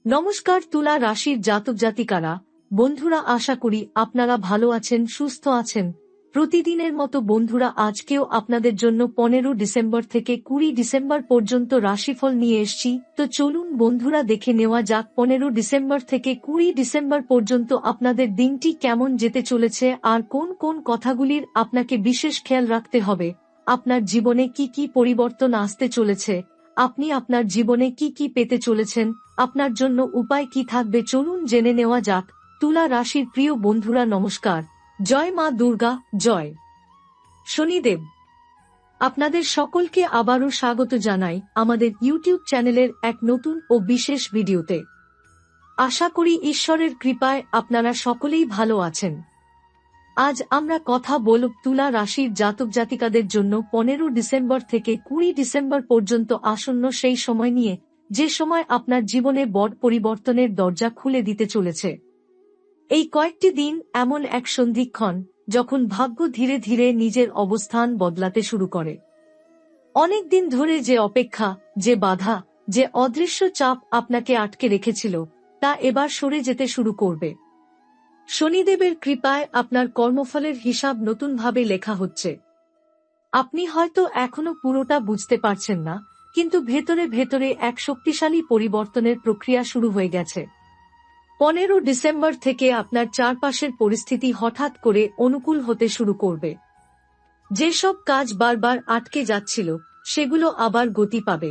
নমস্কার তুলা রাশির জাতক জাতিকারা, বন্ধুরা, আশা করি আপনারা ভালো আছেন, সুস্থ আছেন। প্রতিদিনের মতো বন্ধুরা, আজকেও আপনাদের জন্য 15 ডিসেম্বর থেকে 20 ডিসেম্বর পর্যন্ত রাশিফল নিয়ে এসেছি। তো চলুন বন্ধুরা, দেখে নেওয়া যাক 15 ডিসেম্বর থেকে 20 ডিসেম্বর পর্যন্ত আপনাদের দিনটি কেমন যেতে চলেছে আর কোন কোন কথাগুলির আপনাকে বিশেষ খেয়াল রাখতে হবে। আপনার জীবনে কি কি পরিবর্তন আসতে চলেছে, আপনি আপনার জীবনে কি কি পেতে চলেছেন, আপনার জন্য উপায় কি থাকবে, চলুন জেনে নেওয়া যাক। তুলা রাশির প্রিয় বন্ধুরা নমস্কার, জয় মা দুর্গা, জয় শনিদেব। আপনাদের সকলকে আবারও স্বাগত জানাই আমাদের ইউটিউব চ্যানেলের এক নতুন ও বিশেষ ভিডিওতে। আশা করি ঈশ্বরের কৃপায় আপনারা সকলেই ভালো আছেন। আজ আমরা কথা বলব তুলা রাশির জাতক জাতিকাদের জন্য 15 ডিসেম্বর থেকে 20 ডিসেম্বর পর্যন্ত আসন্ন সেই সময় নিয়ে, যে সময় আপনার জীবনে বড় পরিবর্তনের দরজা খুলে দিতে চলেছে। এই কয়েকটি দিন এমন এক সন্ধিক্ষণ যখন ভাগ্য ধীরে ধীরে নিজের অবস্থান বদলাতে শুরু করে। অনেক দিন ধরে যে অপেক্ষা, যে বাধা, যে অদৃশ্য চাপ আপনাকে আটকে রেখেছিল, তা এবার সরে যেতে শুরু করবে। শনিদেবের কৃপায় আপনার কর্মফলের হিসাব নতুনভাবে লেখা হচ্ছে। আপনি হয়তো এখনো পুরোটা বুঝতে পারছেন না, কিন্তু ভেতরে ভেতরে এক শক্তিশালী পরিবর্তনের প্রক্রিয়া শুরু হয়ে গেছে। 15 ডিসেম্বর থেকে আপনার চারপাশের পরিস্থিতি হঠাৎ করে অনুকূল হতে শুরু করবে। যেসব কাজ বারবার আটকে যাচ্ছিল, সেগুলো আবার গতি পাবে।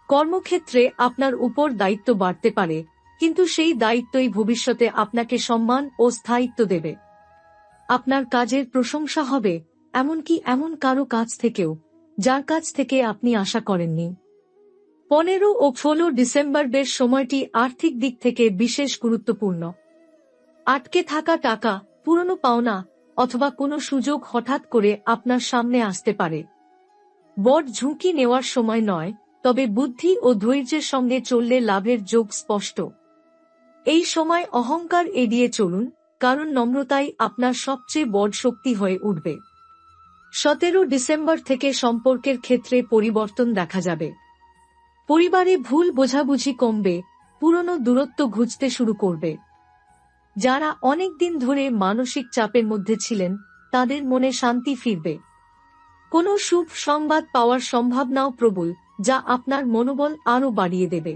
কর্মক্ষেত্রে আপনার উপর দায়িত্ব বাড়তে পারে, কিন্তু সেই দায়িত্বই ভবিষ্যতে আপনাকে সম্মান ও স্থায়িত্ব দেবে। আপনার কাজের প্রশংসা হবে, এমনকি এমন কারো কাছ থেকেও যার কাছ থেকে আপনি আশা করেননি। 15 ও 16 ডিসেম্বরের সময়টি আর্থিক দিক থেকে বিশেষ গুরুত্বপূর্ণ। আটকে থাকা টাকা, পুরনো পাওনা অথবা কোনো সুযোগ হঠাৎ করে আপনার সামনে আসতে পারে। বড় ঝুঁকি নেওয়ার সময় নয়, তবে বুদ্ধি ও ধৈর্যের সঙ্গে চললে লাভের যোগ স্পষ্ট। এই সময় অহংকার এড়িয়ে চলুন, কারণ নম্রতাই আপনার সবচেয়ে বড় শক্তি হয়ে উঠবে। 17 ডিসেম্বর থেকে সম্পর্কের ক্ষেত্রে পরিবর্তন দেখা যাবে। পরিবারে ভুল বোঝাবুঝি কমবে, পুরনো দূরত্ব ঘুচতে শুরু করবে। যারা অনেক দিন ধরে মানসিক চাপের মধ্যে ছিলেন, তাদের মনে শান্তি ফিরবে। কোনো শুভ সংবাদ পাওয়ার সম্ভাবনাও প্রবল, যা আপনার মনোবল আরও বাড়িয়ে দেবে।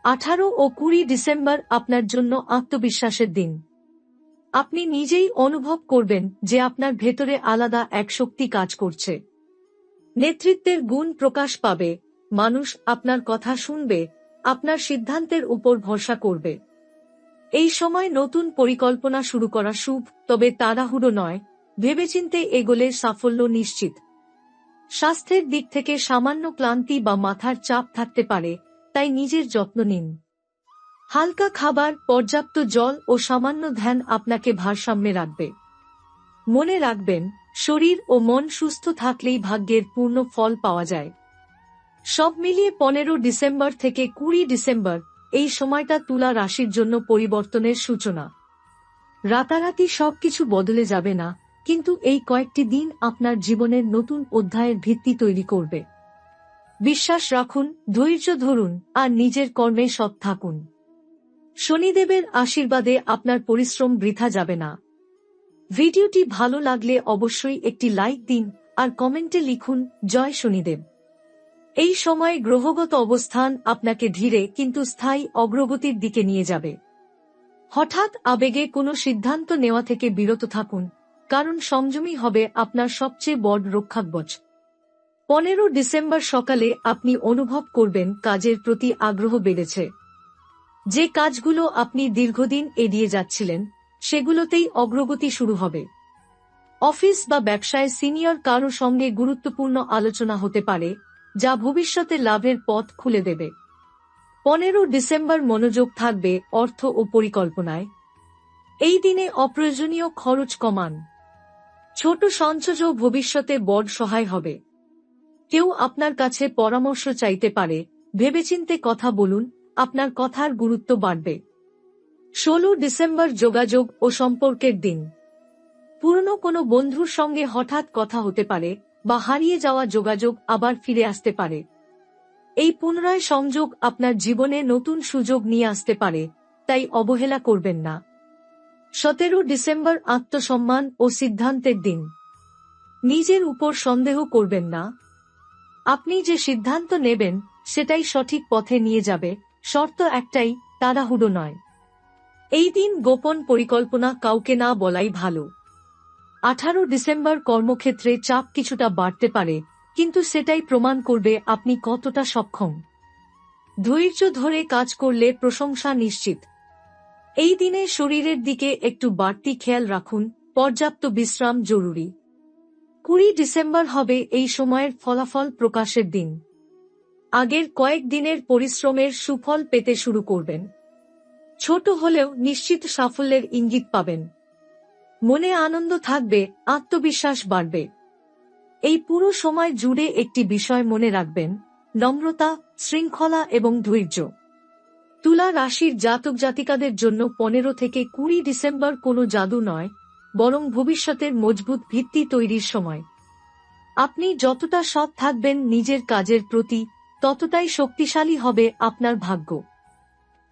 18 ও 20 ডিসেম্বর আপনার জন্য আত্মবিশ্বাসের দিন। আপনি নিজেই অনুভব করবেন যে আপনার ভেতরে আলাদা এক শক্তি কাজ করছে। নেতৃত্বের গুণ প্রকাশ পাবে, মানুষ আপনার কথা শুনবে, আপনার সিদ্ধান্তের উপর ভরসা করবে। এই সময় নতুন পরিকল্পনা শুরু করা শুভ, তবে তাড়াহুড়ো নয়, ভেবেচিন্তে এগোলে সাফল্য নিশ্চিত। স্বাস্থ্যের দিক থেকে সামান্য ক্লান্তি বা মাথার চাপ থাকতে পারে, তাই নিজের যত্ন নিন। হালকা খাবার, পর্যাপ্ত জল ও সামান্য ধ্যান আপনাকে ভারসাম্যে রাখবে। মনে রাখবেন, শরীর ও মন সুস্থ থাকলেই ভাগ্যের পূর্ণ ফল পাওয়া যায়। সব মিলিয়ে 15 ডিসেম্বর থেকে 20 ডিসেম্বর এই সময়টা তুলা রাশির জন্য পরিবর্তনের সূচনা। রাতারাতি সবকিছু বদলে যাবে না, কিন্তু এই কয়েকটি দিন আপনার জীবনের নতুন অধ্যায়ের ভিত্তি তৈরি করবে। বিশ্বাস রাখুন, ধৈর্য ধরুন আর নিজের কর্মে সৎ থাকুন। শনিদেবের আশীর্বাদে আপনার পরিশ্রম বৃথা যাবে না। ভিডিওটি ভালো লাগলে অবশ্যই একটি লাইক দিন আর কমেন্টে লিখুন জয় শনিদেব। এই সময়ে গ্রহগত অবস্থান আপনাকে ধীরে কিন্তু স্থায়ী অগ্রগতির দিকে নিয়ে যাবে। হঠাৎ আবেগে কোনো সিদ্ধান্ত নেওয়া থেকে বিরত থাকুন, কারণ সংযমী হবে আপনার সবচেয়ে বড় রক্ষাকবচ। 15 ডিসেম্বর সকালে আপনি অনুভব করবেন কাজের প্রতি আগ্রহ বেড়েছে। যে কাজগুলো আপনি দীর্ঘদিন এড়িয়ে যাচ্ছিলেন, সেগুলোতেই অগ্রগতি শুরু হবে। অফিস বা ব্যবসায় সিনিয়র কারো সঙ্গে গুরুত্বপূর্ণ আলোচনা হতে পারে, যা ভবিষ্যতে লাভের পথ খুলে দেবে। 15 ডিসেম্বর মনোযোগ থাকবে অর্থ ও পরিকল্পনায়। এই দিনে অপ্রয়োজনীয় খরচ কমান। ছোট সঞ্চয়ও ভবিষ্যতে বড় সহায় হবে। কেউ আপনার কাছে পরামর্শ চাইতে পারে, ভেবেচিন্তে কথা বলুন, আপনার কথার গুরুত্ব বাড়বে। 16 ডিসেম্বর যোগাযোগ ও সম্পর্কের দিন। পুরনো কোনো বন্ধুর সঙ্গে হঠাৎ কথা হতে পারে বা হারিয়ে যাওয়া যোগাযোগ আবার ফিরে আসতে পারে। এই পুনরায় সংযোগ আপনার জীবনে নতুন সুযোগ নিয়ে আসতে পারে, তাই অবহেলা করবেন না। 17 ডিসেম্বর আত্মসম্মান ও সিদ্ধান্তের দিন। নিজের উপর সন্দেহ করবেন না। আপনি যে সিদ্ধান্ত নেবেন সেটাই সঠিক পথে নিয়ে যাবে, শর্ত একটাই, তাড়াহুড়ো নয়। এই দিন গোপন পরিকল্পনা কাউকে না বলাই ভালো। 18 ডিসেম্বর কর্মক্ষেত্রে চাপ কিছুটা বাড়তে পারে, কিন্তু সেটাই প্রমাণ করবে আপনি কতটা সক্ষম। ধৈর্য ধরে কাজ করলে প্রশংসা নিশ্চিত। এই দিনে শরীরের দিকে একটু বাড়তি খেয়াল রাখুন, পর্যাপ্ত বিশ্রাম জরুরি। 20 ডিসেম্বর হবে এই সময়ের ফলাফল প্রকাশের দিন। আগের কয়েক দিনের পরিশ্রমের সুফল পেতে শুরু করবেন। ছোট হলেও নিশ্চিত সাফল্যের ইঙ্গিত পাবেন। মনে আনন্দ থাকবে, আত্মবিশ্বাস বাড়বে। এই পুরো সময় জুড়ে একটি বিষয় মনে রাখবেন: নম্রতা, শৃঙ্খলা এবং ধৈর্য। তুলা রাশির জাতক জাতিকাদের জন্য 15 থেকে 20 ডিসেম্বর কোনো জাদু নয়, বরং ভবিষ্যতের মজবুত ভিত্তি তৈরির সময়। আপনি যতটা সৎ থাকবেন নিজের কাজের প্রতি, ততটাই শক্তিশালী হবে আপনার ভাগ্য।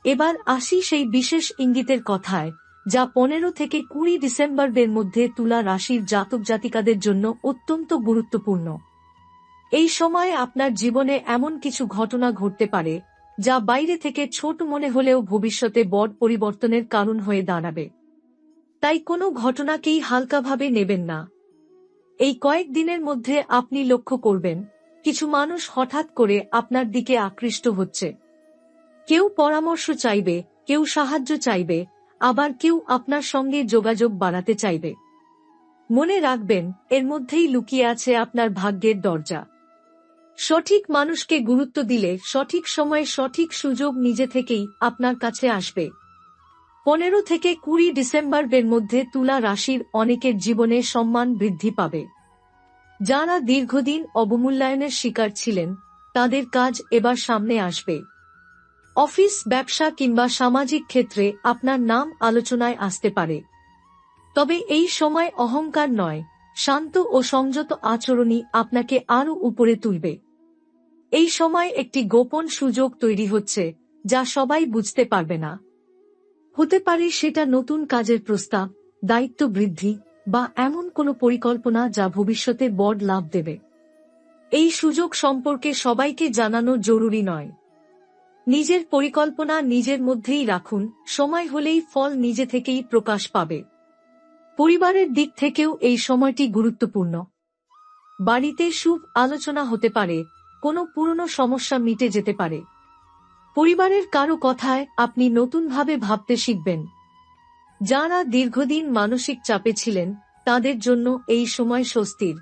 এবার আসি সেই বিশেষ ইঙ্গিতের কথায়, যা 15 থেকে 20 ডিসেম্বরের মধ্যে তুলা রাশির জাতক জাতিকাদের জন্য অত্যন্ত গুরুত্বপূর্ণ। এই সময়ে আপনার জীবনে এমন কিছু ঘটনা ঘটতে পারে যা বাইরে থেকে ছোট মনে হলেও ভবিষ্যতে বড় পরিবর্তনের কারণ হয়ে দাঁড়াবে। তাই কোনো ঘটনাকেই হালকাভাবে নেবেন না। এই কয়েক দিনের মধ্যে আপনি লক্ষ্য করবেন, কিছু মানুষ হঠাৎ করে আপনার দিকে আকৃষ্ট হচ্ছে। কেউ পরামর্শ চাইবে, কেউ সাহায্য চাইবে, আবার কেউ আপনার সঙ্গে যোগাযোগ বাড়াতে চাইবে। মনে রাখবেন, এর মধ্যেই লুকিয়ে আছে আপনার ভাগ্যের দরজা। সঠিক মানুষকে গুরুত্ব দিলে সঠিক সময়ে সঠিক সুযোগ নিজে থেকেই আপনার কাছে আসবে। 15 থেকে 20 ডিসেম্বরের মধ্যে তুলা রাশির অনেকের জীবনে সম্মান বৃদ্ধি পাবে। যারা দীর্ঘদিন অবমূল্যায়নের শিকার ছিলেন, তাদের কাজ এবার সামনে আসবে। অফিস, ব্যবসা কিংবা সামাজিক ক্ষেত্রে আপনার নাম আলোচনায় আসতে পারে। তবে এই সময় অহংকার নয়, শান্ত ও সংযত আচরণই আপনাকে আরও উপরে তুলবে। এই সময় একটি গোপন সুযোগ তৈরি হচ্ছে, যা সবাই বুঝতে পারবে না। হতে পারে সেটা নতুন কাজের প্রস্তাব, দায়িত্ব বৃদ্ধি, বা এমন কোনো পরিকল্পনা যা ভবিষ্যতে বড় লাভ দেবে। এই সুযোগ সম্পর্কে সবাইকে জানানো জরুরি নয়। নিজের পরিকল্পনা নিজের মধ্যেই রাখুন, সময় হলেই ফল নিজে থেকেই প্রকাশ পাবে। পরিবারের দিক থেকেও এই সময়টি গুরুত্বপূর্ণ। বাড়িতে শুভ আলোচনা হতে পারে, কোনো পুরনো সমস্যা মিটে যেতে পারে। পরিবারের কারো কথায় আপনি নতুনভাবে ভাবতে শিখবেন। যারা দীর্ঘদিন মানসিক চাপে ছিলেন, তাদের জন্য এই সময় স্বস্তির।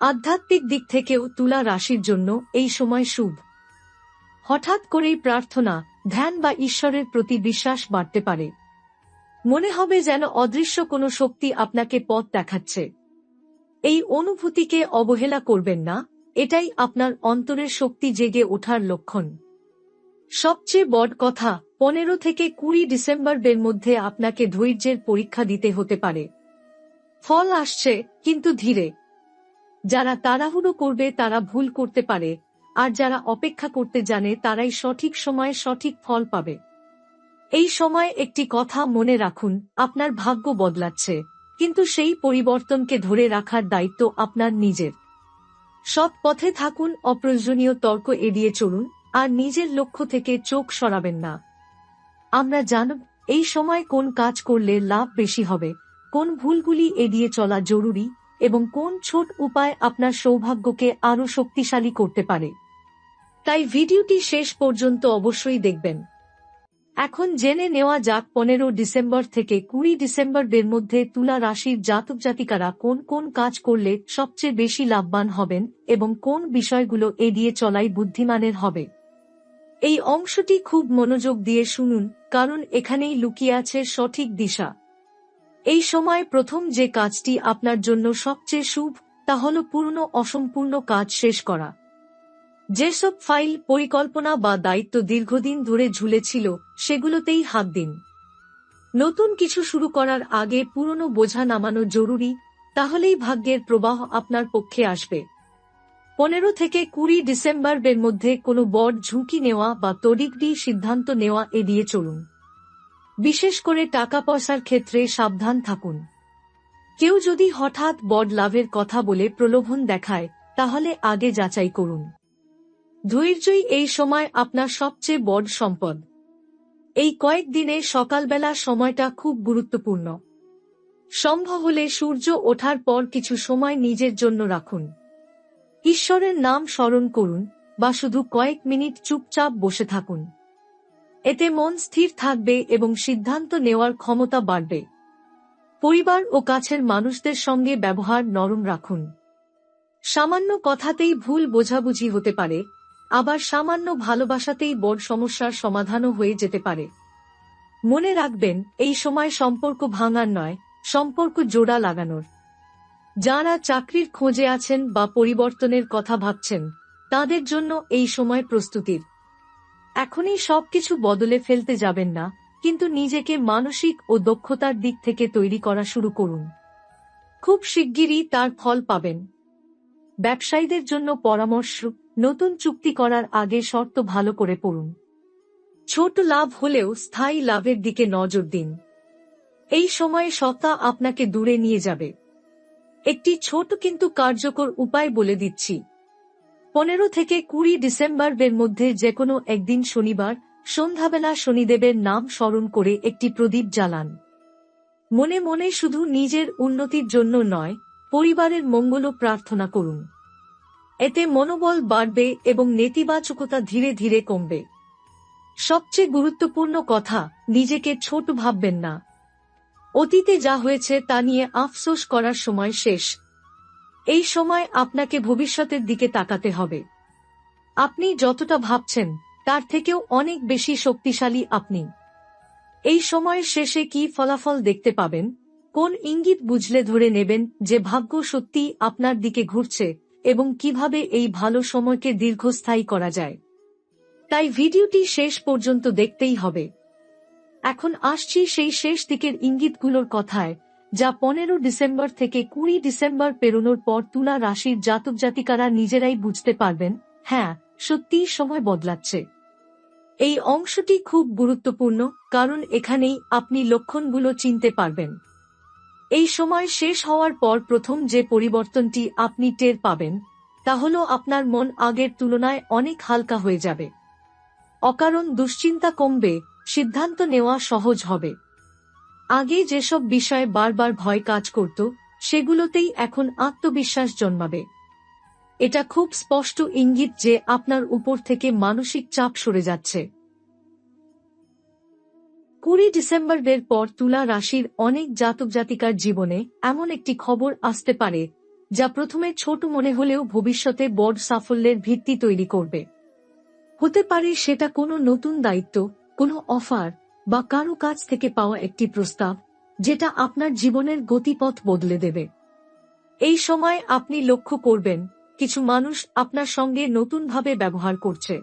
আধ্যাত্মিক দিক থেকেও তুলা রাশির জন্য এই সময় শুভ। হঠাৎ করেই প্রার্থনা, ধ্যান বা ঈশ্বরের প্রতি বিশ্বাস বাড়তে পারে। মনে হবে যেন অদৃশ্য কোনো শক্তি আপনাকে পথ দেখাচ্ছে। এই অনুভূতিকে অবহেলা করবেন না, এটাই আপনার অন্তরের শক্তি জেগে ওঠার লক্ষণ। সবচেয়ে বড় কথা, 15 থেকে 20 ডিসেম্বরের মধ্যে আপনাকে ধৈর্যের পরীক্ষা দিতে হতে পারে। ফল আসছে, কিন্তু ধীরে। যারা তাড়াহুড়ো করবে তারা ভুল করতে পারে, আর যারা অপেক্ষা করতে জানে তারাই সঠিক সময়ে সঠিক ফল পাবে। এই সময় একটি কথা মনে রাখুন, আপনার ভাগ্য বদলাচ্ছে, কিন্তু সেই পরিবর্তনকে ধরে রাখার দায়িত্ব আপনার নিজের। সৎ পথে থাকুন, অপ্রয়োজনীয় তর্ক এড়িয়ে চলুন, আর নিজের লক্ষ্য থেকে চোখ সরাবেন না। আমরা জানব এই সময় কোন কাজ করলে লাভ বেশি হবে, কোন ভুলগুলি এড়িয়ে চলা জরুরি, এবং কোন ছোট উপায় আপনার সৌভাগ্যকে আরও শক্তিশালী করতে পারে। তাই ভিডিওটি শেষ পর্যন্ত অবশ্যই দেখবেন। এখন জেনে নেওয়া যাক 15 ডিসেম্বর থেকে 20 ডিসেম্বরের মধ্যে তুলা রাশির জাতক জাতিকারা কোন কোন কাজ করলে সবচেয়ে বেশি লাভবান হবেন এবং কোন বিষয়গুলো এড়িয়ে চলাই বুদ্ধিমানের হবে। এই অংশটি খুব মনোযোগ দিয়ে শুনুন, কারণ এখানেই লুকিয়ে আছে সঠিক দিশা। এই সময় প্রথম যে কাজটি আপনার জন্য সবচেয়ে শুভ, তা হল পুরনো অসম্পূর্ণ কাজ শেষ করা। যেসব ফাইল, পরিকল্পনা বা দায়িত্ব দীর্ঘদিন ধরে ঝুলেছিল, সেগুলোতেই হাত দিন। নতুন কিছু শুরু করার আগে পুরনো বোঝা নামানো জরুরি, তাহলেই ভাগ্যের প্রবাহ আপনার পক্ষে আসবে। 15 থেকে 20 ডিসেম্বর এর মধ্যে কোনো বড় ঝুঁকি নেওয়া বা তড়িঘড়ি সিদ্ধান্ত নেওয়া এড়িয়ে চলুন। বিশেষ করে টাকা পয়সার ক্ষেত্রে সাবধান থাকুন। কেউ যদি হঠাৎ বড় লাভের কথা বলে প্রলোভন দেখায়, তাহলে আগে যাচাই করুন। ধৈর্যই এই সময় আপনার সবচেয়ে বড় সম্পদ। এই কয়েকদিনে সকালবেলা সময়টা খুব গুরুত্বপূর্ণ। সম্ভব হলে সূর্য ওঠার পর কিছু সময় নিজের জন্য রাখুন। ঈশ্বরের নাম স্মরণ করুন বা শুধু কয়েক মিনিট চুপচাপ বসে থাকুন। এতে মন স্থির থাকবে এবং সিদ্ধান্ত নেওয়ার ক্ষমতা বাড়বে। পরিবার ও কাছের মানুষদের সঙ্গে ব্যবহার নরম রাখুন। সামান্য কথাতেই ভুল বোঝাবুঝি হতে পারে, আবার সামান্য ভালোবাসাতেই বড় সমস্যার সমাধানও হয়ে যেতে পারে। মনে রাখবেন, এই সময় সম্পর্ক ভাঙার নয়, সম্পর্ক জোড়া লাগানোর। যারা চাকরির খোঁজে আছেন বা পরিবর্তনের কথা ভাবছেন, তাদের জন্য এই সময় প্রস্তুতির। এখনই সবকিছু বদলে ফেলতে যাবেন না, কিন্তু নিজেকে মানসিক ও দক্ষতার দিক থেকে তৈরি করা শুরু করুন। খুব শিগগিরই তার ফল পাবেন। ব্যবসায়ীদের জন্য পরামর্শ: নতুন চুক্তি করার আগে শর্ত ভালো করে পড়ুন। ছোট লাভ হলেও স্থায়ী লাভের দিকে নজর দিন। এই সময়ে সত্তা আপনাকে দূরে নিয়ে যাবে। একটি ছোট কিন্তু কার্যকর উপায় বলে দিচ্ছি। 15 থেকে 20 ডিসেম্বর এর মধ্যে যেকোনো একদিন শনিবার সন্ধ্যাবেলা শনিদেবের নাম স্মরণ করে একটি প্রদীপ জ্বালান। মনে মনে শুধু নিজের উন্নতির জন্য নয়, পরিবারের মঙ্গলও প্রার্থনা করুন। এতে মনোবল বাড়বে এবং নেতিবাচকতা ধীরে ধীরে কমবে। সবচেয়ে গুরুত্বপূর্ণ কথা, নিজেকে ছোট ভাববেন না। অতীতে যা হয়েছে তা নিয়ে আফসোস করার সময় শেষ। এই সময় আপনাকে ভবিষ্যতের দিকে তাকাতে হবে। আপনি যতটা ভাবছেন, তার থেকেও অনেক বেশি শক্তিশালী আপনি। এই সময়ের শেষে কি ফলাফল দেখতে পাবেন, কোন ইঙ্গিত বুঝলে ধরে নেবেন যে ভাগ্য সত্যিই আপনার দিকে ঘুরছে, এবং কিভাবে এই ভালো সময়কে দীর্ঘস্থায়ী করা যায়। তাই ভিডিওটি শেষ পর্যন্ত দেখতেই হবে। এখন আসছি সেই শেষ দিকের ইঙ্গিতগুলোর কথায়, যা 15 ডিসেম্বর থেকে 20 ডিসেম্বর পেরোনোর পর তুলা রাশির জাতক জাতিকারা নিজেরাই বুঝতে পারবেন, হ্যাঁ, সত্যিই সময় বদলাচ্ছে। এই অংশটি খুব গুরুত্বপূর্ণ, কারণ এখানেই আপনি লক্ষণগুলো চিনতে পারবেন। এই সময় শেষ হওয়ার পর প্রথম যে পরিবর্তনটি আপনি টের পাবেন, তা হল আপনার মন আগের তুলনায় অনেক হালকা হয়ে যাবে। অকারণ দুশ্চিন্তা কমবে, সিদ্ধান্ত নেওয়া সহজ হবে। আগে যেসব বিষয়ে বারবার ভয় কাজ করত, সেগুলোতেই এখন আত্মবিশ্বাস জন্মাবে। এটা খুব স্পষ্ট ইঙ্গিত যে আপনার উপর থেকে মানসিক চাপ সরে যাচ্ছে। 20 ডিসেম্বর এর পর তুলা রাশির অনেক জাতক জাতিকার জীবনে এমন একটি খবর আসতে পারে, যা প্রথমে ছোট মনে হলেও ভবিষ্যতে বড় সাফল্যের ভিত্তি তৈরি করবে। হতে পারে সেটা কোনো নতুন দায়িত্ব, কোনো অফার, বা কারো কাছ থেকে পাওয়া একটি প্রস্তাব, যেটা আপনার জীবনের গতিপথ বদলে দেবে। এই সময় আপনি লক্ষ্য করবেন, কিছু মানুষ আপনার সঙ্গে নতুনভাবে ব্যবহার করছে।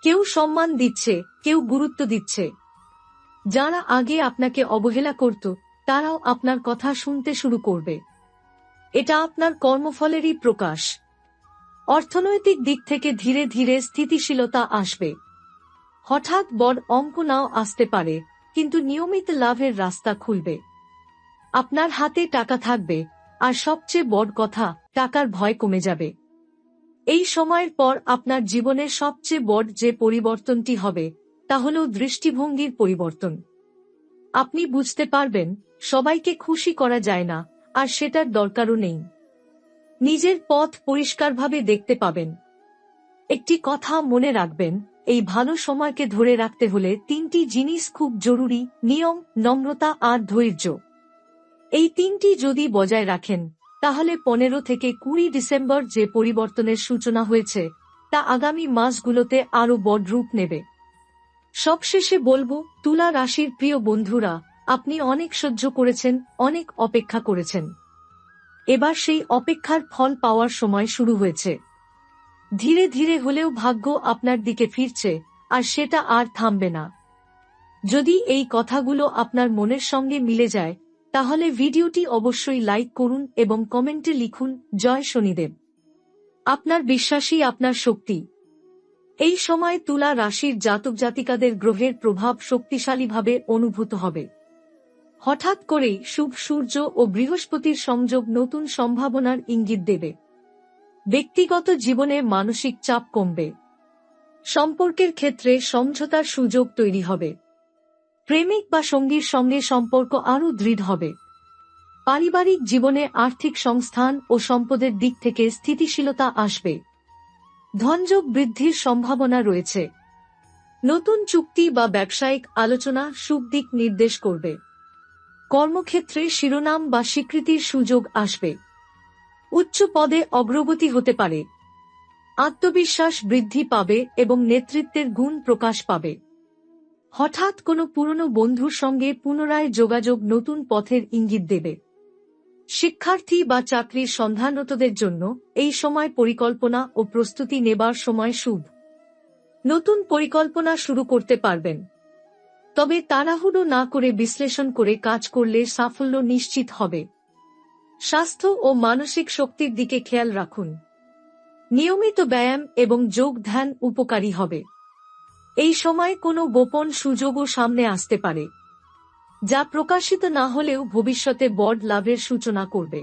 কেউ সম্মান দিচ্ছে, কেউ গুরুত্ব দিচ্ছে। যারা আগে আপনাকে অবহেলা করত, তারাও আপনার কথা শুনতে শুরু করবে। এটা আপনার কর্মফলেরই প্রকাশ। অর্থনৈতিক দিক থেকে ধীরে ধীরে স্থিতিশীলতা আসবে। হঠাৎ বড় অঙ্ক নাও আসতে পারে, কিন্তু নিয়মিত লাভের রাস্তা খুলবে। আপনার হাতে টাকা থাকবে, আর সবচেয়ে বড় কথা, টাকার ভয় কমে যাবে। এই সময়ের পর আপনার জীবনের সবচেয়ে বড় যে পরিবর্তনটি হবে, তা হল দৃষ্টিভঙ্গির পরিবর্তন। আপনি বুঝতে পারবেন, সবাইকে খুশি করা যায় না, আর সেটার দরকারও নেই। নিজের পথ পরিষ্কারভাবে দেখতে পাবেন। একটি কথা মনে রাখবেন, এই ভালো সময়কে ধরে রাখতে হলে 3টি জিনিস খুব জরুরি: নিয়ম, নম্রতা আর ধৈর্য। এই 3টি যদি বজায় রাখেন, তাহলে 15 থেকে 20 ডিসেম্বর যে পরিবর্তনের সূচনা হয়েছে, তা আগামী মাসগুলোতে আরও বড় রূপ নেবে। সবশেষে বলবো, তুলা রাশির প্রিয় বন্ধুরা, আপনি অনেক সহ্য করেছেন, অনেক অপেক্ষা করেছেন। এবার সেই অপেক্ষার ফল পাওয়ার সময় শুরু হয়েছে। ধীরে ধীরে হলেও ভাগ্য আপনার দিকে ফিরছে, আর সেটা আর থামবে না। যদি এই কথাগুলো আপনার মনের সঙ্গে মিলে যায়, তাহলে ভিডিওটি অবশ্যই লাইক করুন এবং কমেন্টে লিখুন, জয় শনিদেব। আপনার বিশ্বাসই আপনার শক্তি। এই সময় তুলা রাশির জাতক জাতিকাদের গ্রহের প্রভাব শক্তিশালীভাবে অনুভূত হবে। হঠাৎ করেই শুভ সূর্য ও বৃহস্পতির সংযোগ নতুন সম্ভাবনার ইঙ্গিত দেবে। ব্যক্তিগত জীবনে মানসিক চাপ কমবে। সম্পর্কের ক্ষেত্রে সমঝোতার সুযোগ তৈরি হবে। প্রেমিক বা সঙ্গীর সঙ্গে সম্পর্ক আরও দৃঢ় হবে। পারিবারিক জীবনে আর্থিক সংস্থান ও সম্পদের দিক থেকে স্থিতিশীলতা আসবে। ধনযোগ বৃদ্ধির সম্ভাবনা রয়েছে। নতুন চুক্তি বা ব্যবসায়িক আলোচনা শুভ দিক নির্দেশ করবে। কর্মক্ষেত্রে শিরোনাম বা স্বীকৃতির সুযোগ আসবে। উচ্চ পদে অগ্রগতি হতে পারে। আত্মবিশ্বাস বৃদ্ধি পাবে এবং নেতৃত্বের গুণ প্রকাশ পাবে। হঠাৎ কোনো পুরনো বন্ধুর সঙ্গে পুনরায় যোগাযোগ নতুন পথের ইঙ্গিত দেবে। শিক্ষার্থী বা চাকরির সন্ধানরতদের জন্য এই সময় পরিকল্পনা ও প্রস্তুতি নেবার সময় শুভ। নতুন পরিকল্পনা শুরু করতে পারবেন। তবে তাড়াহুড়ো না করে বিশ্লেষণ করে কাজ করলে সাফল্য নিশ্চিত হবে। স্বাস্থ্য ও মানসিক শক্তির দিকে খেয়াল রাখুন। নিয়মিত ব্যায়াম এবং যোগ ধ্যান উপকারী হবে। এই সময় কোনো গোপন সুযোগও সামনে আসতে পারে, যা প্রকাশিত না হলেও ভবিষ্যতে বড় লাভের সূচনা করবে।